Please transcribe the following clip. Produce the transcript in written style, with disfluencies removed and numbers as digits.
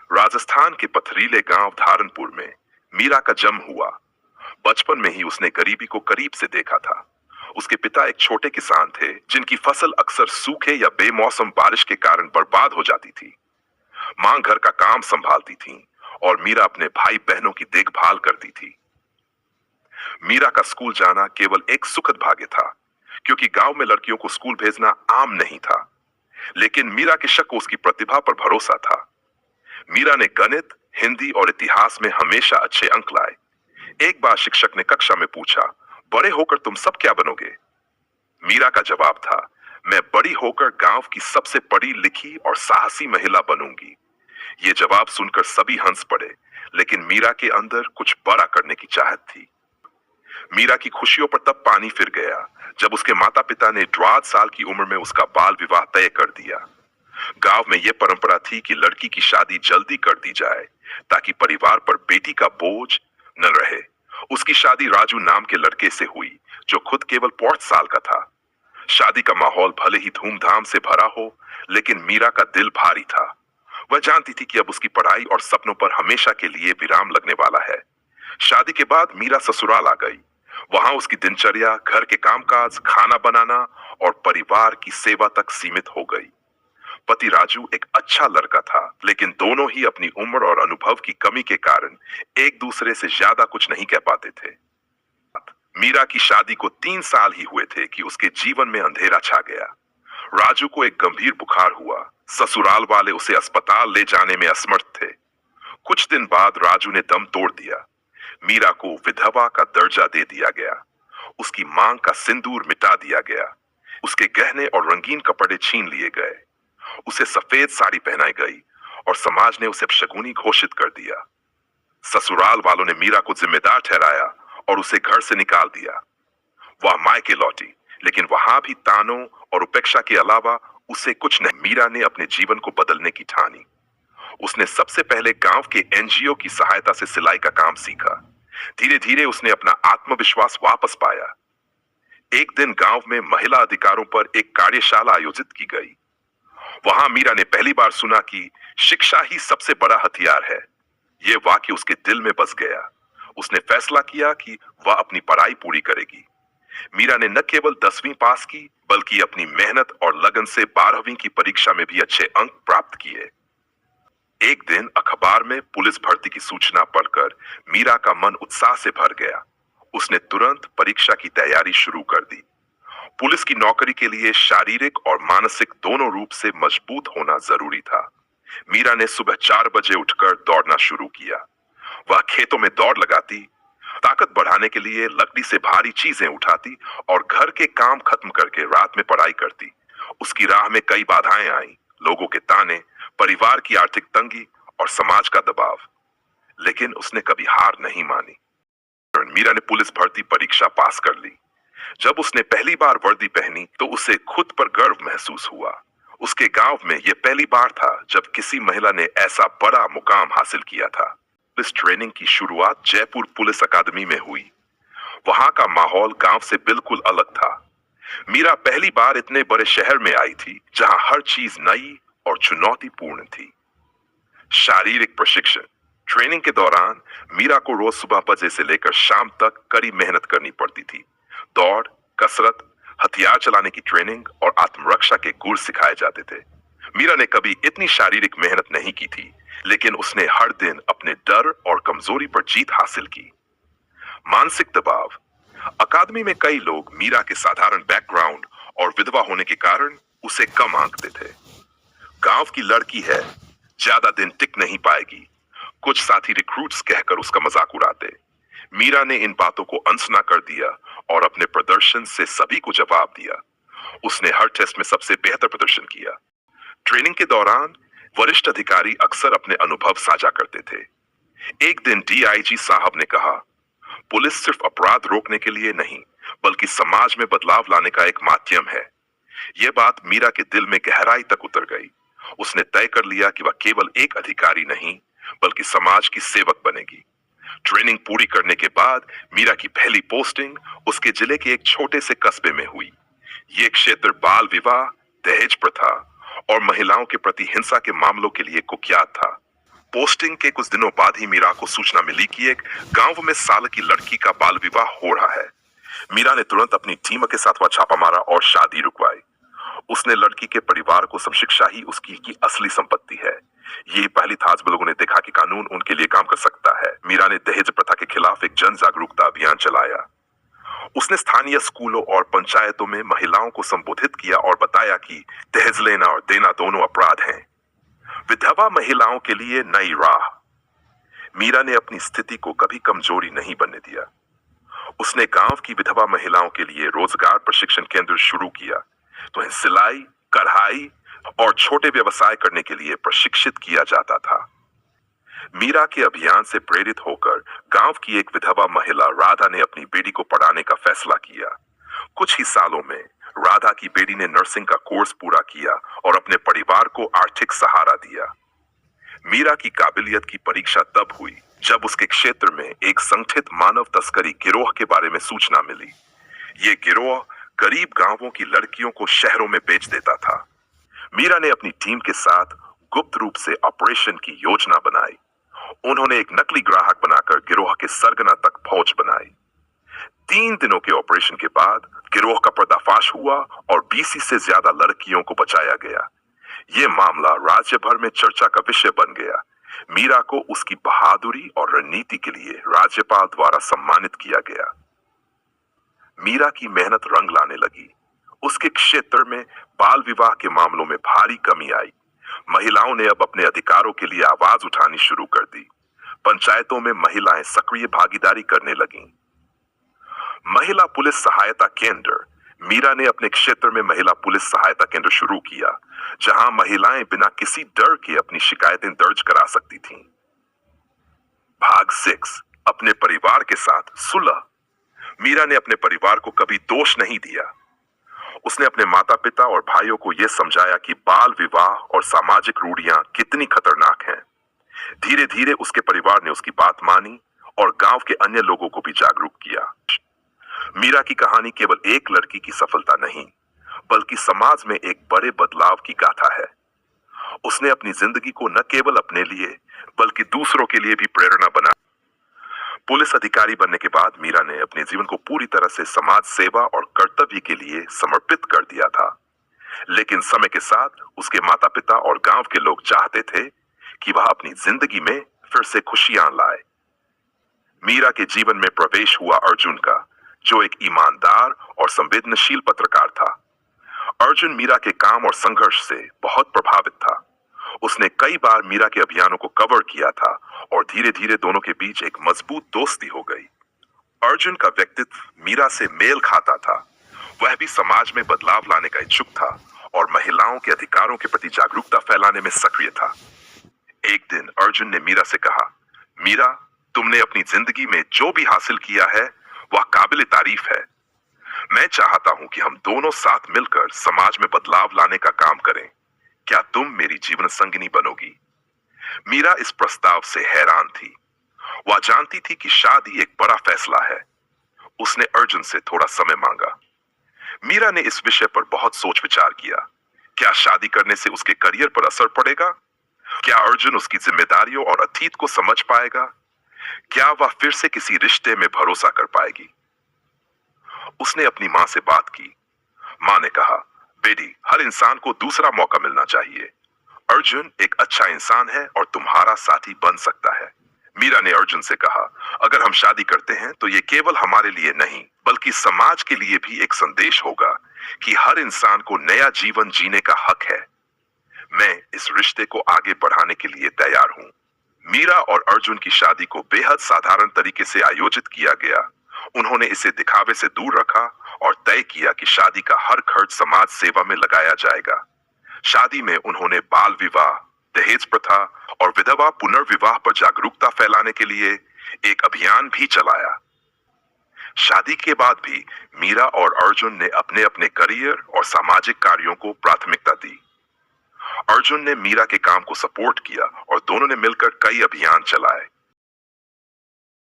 राजस्थान के पथरीले गांव धारनपुर में मीरा का जन्म हुआ। बचपन में ही उसने गरीबी को करीब से देखा था। उसके पिता एक छोटे किसान थे जिनकी फसल अक्सर सूखे या बेमौसम बारिश के कारण बर्बाद हो जाती थी। मां घर का काम संभालती थी और मीरा अपने भाई बहनों की देखभाल करती थी। मीरा का स्कूल जाना केवल एक सुखद भाग्य था, क्योंकि गांव में लड़कियों को स्कूल भेजना आम नहीं था। लेकिन मीरा के शक को उसकी प्रतिभा पर भरोसा था। मीरा ने गणित, हिंदी और इतिहास में हमेशा अच्छे अंक लाए। एक बार शिक्षक ने कक्षा में पूछा, बड़े होकर तुम सब क्या बनोगे? मीरा का जवाब था, मैं बड़ी होकर गांव की सबसे पढ़ी लिखी और साहसी महिला बनूंगी। ये जवाब सुनकर सभी हंस पड़े, लेकिन मीरा के अंदर कुछ बड़ा करने की चाहत थी। मीरा की खुशियों पर तब पानी फिर गया जब उसके माता पिता ने 18 साल की उम्र में उसका बाल विवाह तय कर दिया। गांव में यह परंपरा थी कि लड़की की शादी जल्दी कर दी जाए ताकि परिवार पर बेटी का बोझ न रहे। उसकी शादी राजू नाम के लड़के से हुई, जो खुद केवल 5 साल का था। शादी का माहौल भले ही धूमधाम से भरा हो, लेकिन मीरा का दिल भारी था। वह जानती थी कि अब उसकी पढ़ाई और सपनों पर हमेशा के लिए विराम लगने वाला है। शादी के बाद मीरा ससुराल आ गई। वहां उसकी दिनचर्या घर के कामकाज, खाना बनाना और परिवार की सेवा तक सीमित हो गई। पति राजू एक अच्छा लड़का था, लेकिन दोनों ही अपनी उम्र और अनुभव की कमी के कारण एक दूसरे से ज्यादा कुछ नहीं कह पाते थे। मीरा की शादी को 3 साल ही हुए थे कि उसके जीवन में अंधेरा छा गया। राजू को एक गंभीर बुखार हुआ। ससुराल वाले उसे अस्पताल ले जाने में असमर्थ थे। कुछ दिन बाद राजू ने दम तोड़ दिया। मीरा को विधवा का दर्जा दे दिया गया। उसकी मांग का सिंदूर मिटा दिया गया। उसके गहने और रंगीन कपड़े छीन लिए गए। उसे सफेद साड़ी पहनाई गई और समाज ने उसे अपशगुनी घोषित कर दिया। ससुराल वालों ने मीरा को जिम्मेदार ठहराया और उसे घर से निकाल दिया। वह मायके लौटी, लेकिन वहां भी तानों और उपेक्षा के अलावा उसे कुछ नहीं। मीरा ने अपने जीवन को बदलने की ठानी। उसने सबसे पहले गांव के एनजीओ की सहायता से सिलाई का काम सीखा। धीरे धीरे उसने अपना आत्मविश्वास वापस पाया। एक दिन गांव में महिला अधिकारों पर एक कार्यशाला आयोजित की गई। वहां मीरा ने पहली बार सुना कि शिक्षा ही सबसे बड़ा हथियार है। यह वाक्य उसके दिल में बस गया। उसने फैसला किया कि वह अपनी पढ़ाई पूरी करेगी। मीरा ने न केवल 10वीं पास की, बल्कि अपनी मेहनत और लगन से 12वीं की परीक्षा में भी अच्छे अंक प्राप्त किए। एक दिन अखबार में पुलिस भर्ती की सूचना पढ़कर मीरा का मन उत्साह से भर गया। उसने तुरंत परीक्षा की तैयारी शुरू कर दी। पुलिस की नौकरी के लिए शारीरिक और मानसिक दोनों रूप से मजबूत होना जरूरी था। मीरा ने सुबह 4 बजे उठकर दौड़ना शुरू किया। वह खेतों में दौड़ लगाती, ताकत बढ़ाने के लिए लकड़ी से भारी चीजें उठाती और घर के काम खत्म करके रात में पढ़ाई करती। उसकी राह में कई बाधाएं आईं, लोगों के ताने, परिवार की आर्थिक तंगी और समाज का दबाव, लेकिन उसने कभी हार नहीं मानी। मीरा ने पुलिस भर्ती परीक्षा पास कर ली। जब उसने पहली बार वर्दी पहनी तो उसे खुद पर गर्व महसूस हुआ। उसके गांव में यह पहली बार था जब किसी महिला ने ऐसा बड़ा मुकाम हासिल किया था। पुलिस ट्रेनिंग की शुरुआत जयपुर पुलिस अकादमी में हुई। वहां का माहौल गांव से बिल्कुल अलग था। मीरा पहली बार इतने बड़े शहर में आई थी जहां हर चीज नई और चुनौतीपूर्ण थी। शारीरिक प्रशिक्षण ट्रेनिंग के दौरान मीरा को रोज सुबह बजे से लेकर शाम तक कड़ी मेहनत करनी पड़ती थी। दौड़, कसरत, हथियार चलाने की ट्रेनिंग और आत्मरक्षा के गुर सिखाए जाते थे। मीरा ने कभी इतनी शारीरिक मेहनत नहीं की थी, लेकिन उसने हर दिन अपने डर और कमजोरी पर जीत हासिल की। मानसिक दबाव अकादमी में कई लोग मीरा के साधारण बैकग्राउंड और विधवा होने के कारण उसे कम आंकते थे। गांव की लड़की है, ज्यादा दिन टिक नहीं पाएगी, कुछ साथी रिक्रूट्स कहकर उसका मजाक उड़ाते। मीरा ने इन बातों को अनसुना कर दिया और अपने प्रदर्शन से सभी को जवाब दिया। उसने हर टेस्ट में सबसे बेहतर प्रदर्शन किया। ट्रेनिंग के दौरान वरिष्ठ अधिकारी अक्सर अपने अनुभव साझा करते थे। एक दिन डीआईजी साहब ने कहा, पुलिस सिर्फ अपराध रोकने के लिए नहीं, बल्कि समाज में बदलाव लाने का एक माध्यम है। यह बात मीरा के दिल में गहराई तक उतर गई। उसने तय कर लिया कि वह केवल एक अधिकारी नहीं, बल्कि समाज की सेवक बनेगी। ट्रेनिंग पूरी करने के बाद मीरा की पहली पोस्टिंग उसके जिले के एक छोटे से कस्बे में हुई। यह क्षेत्र बाल विवाह, दहेज प्रथा और महिलाओं के प्रति हिंसा के मामलों के लिए कुख्यात था। पोस्टिंग के कुछ दिनों बाद ही मीरा को सूचना मिली कि एक गांव में साल की लड़की का बाल विवाह हो रहा है। मीरा ने तुरंत अपनी टीम के साथ वहां छापा मारा और शादी रुकवाई। उसने लड़की के परिवार को शिक्षा ही उसकी की असली संपत्ति है। यही पहली था जब लोगों ने देखा कि कानून उनके लिए काम कर सकता है। मीरा ने दहेज प्रथा के खिलाफ एक जन जागरूकता अभियान चलाया। उसने स्थानीय स्कूलों और पंचायतों में महिलाओं को संबोधित किया और बताया कि दहेज लेना और देना दोनों अपराध हैं। विधवा महिलाओं के लिए नई राह। मीरा ने अपनी स्थिति को कभी कमजोरी नहीं बनने दिया। उसने गांव की विधवा महिलाओं के लिए रोजगार प्रशिक्षण केंद्र शुरू किया, तो उन्हें सिलाई, कढ़ाई और छोटे व्यवसाय करने के लिए प्रशिक्षित किया जाता था। मीरा के अभियान से प्रेरित होकर गांव की एक विधवा महिला राधा ने अपनी बेटी को पढ़ाने का फैसला किया। कुछ ही सालों में राधा की बेटी ने नर्सिंग का कोर्स पूरा किया और अपने परिवार को आर्थिक सहारा दिया। मीरा की काबिलियत की परीक्षा तब हुई जब उसके क्षेत्र में एक संगठित मानव तस्करी गिरोह के बारे में सूचना मिली। ये गिरोह गरीब गांवों की लड़कियों को शहरों में बेच देता था। मीरा ने अपनी टीम के साथ गुप्त रूप से ऑपरेशन की योजना बनाई। उन्होंने एक नकली ग्राहक बनाकर गिरोह के सरगना तक पहुंच बनाई। 3 दिनों के ऑपरेशन के बाद गिरोह का पर्दाफाश हुआ और 20 से ज्यादा लड़कियों को बचाया गया। यह मामला राज्य भर में चर्चा का विषय बन गया। मीरा को उसकी बहादुरी और रणनीति के लिए राज्यपाल द्वारा सम्मानित किया गया। मीरा की मेहनत रंग लाने लगी। उसके क्षेत्र में बाल विवाह के मामलों में भारी कमी आई। महिलाओं ने अब अपने अधिकारों के लिए आवाज उठानी शुरू कर दी। पंचायतों में महिलाएं सक्रिय भागीदारी करने लगीं। महिला पुलिस सहायता केंद्र। मीरा ने अपने क्षेत्र में महिला पुलिस सहायता केंद्र शुरू किया, जहां महिलाएं बिना किसी डर के अपनी शिकायतें दर्ज करा सकती थीं। भाग 6, अपने परिवार के साथ सुलह। मीरा ने अपने परिवार को कभी दोष नहीं दिया। उसने अपने माता पिता और भाइयों को यह समझाया कि बाल विवाह और सामाजिक रूढ़ियां कितनी खतरनाक हैं। धीरे धीरे उसके परिवार ने उसकी बात मानी और गांव के अन्य लोगों को भी जागरूक किया। मीरा की कहानी केवल एक लड़की की सफलता नहीं, बल्कि समाज में एक बड़े बदलाव की गाथा है। उसने अपनी जिंदगी को न केवल अपने लिए बल्कि दूसरों के लिए भी प्रेरणा बना। पुलिस अधिकारी बनने के बाद मीरा ने अपने जीवन को पूरी तरह से समाज सेवा और कर्तव्य के लिए समर्पित कर दिया था। लेकिन समय के साथ उसके माता पिता और गांव के लोग चाहते थे कि वह अपनी जिंदगी में फिर से खुशियां लाए। मीरा के जीवन में प्रवेश हुआ अर्जुन का, जो एक ईमानदार और संवेदनशील पत्रकार था। अर्जुन मीरा के काम और संघर्ष से बहुत प्रभावित था। उसने कई बार मीरा के अभियानों को कवर किया था और धीरे धीरे दोनों के बीच एक मजबूत दोस्ती हो गई। अर्जुन का व्यक्तित्व मीरा से मेल खाता था। वह भी समाज में बदलाव लाने का इच्छुक था और महिलाओं के अधिकारों के प्रति जागरूकता फैलाने में सक्रिय था। एक दिन अर्जुन ने मीरा से कहा, मीरा, तुमने अपनी जिंदगी में जो भी हासिल किया है वह काबिल तारीफ है। मैं चाहता हूं कि हम दोनों साथ मिलकर समाज में बदलाव लाने का काम करें। क्या तुम मेरी जीवन संगिनी बनोगी? मीरा इस प्रस्ताव से हैरान थी। वह जानती थी कि शादी एक बड़ा फैसला है। उसने अर्जुन से थोड़ा समय मांगा। मीरा ने इस विषय पर बहुत सोच विचार किया। क्या शादी करने से उसके करियर पर असर पड़ेगा? क्या अर्जुन उसकी जिम्मेदारियों और अतीत को समझ पाएगा? क्या वह फिर से किसी रिश्ते में भरोसा कर पाएगी? उसने अपनी मां से बात की। मां ने कहा, बेटी, हर इंसान को दूसरा मौका मिलना चाहिए। अर्जुन एक अच्छा इंसान है और तुम्हारा साथी बन सकता है। मीरा ने अर्जुन से कहा, अगर हम शादी करते हैं तो ये केवल हमारे लिए नहीं बल्कि समाज के लिए भी एक संदेश होगा कि हर इंसान को नया जीवन जीने का हक है। मैं इस रिश्ते को आगे बढ़ाने के लिए तैयार हूं। मीरा और अर्जुन की शादी को बेहद साधारण तरीके से आयोजित किया गया। उन्होंने इसे दिखावे से दूर रखा और तय किया कि शादी का हर खर्च समाज सेवा में लगाया जाएगा। शादी में उन्होंने बाल विवाह, दहेज प्रथा और विधवा पुनर्विवाह पर जागरूकता फैलाने के लिए एक अभियान भी चलाया। शादी के बाद भी मीरा और अर्जुन ने अपने अपने करियर और सामाजिक कार्यों को प्राथमिकता दी। अर्जुन ने मीरा के काम को सपोर्ट किया और दोनों ने मिलकर कई अभियान चलाए।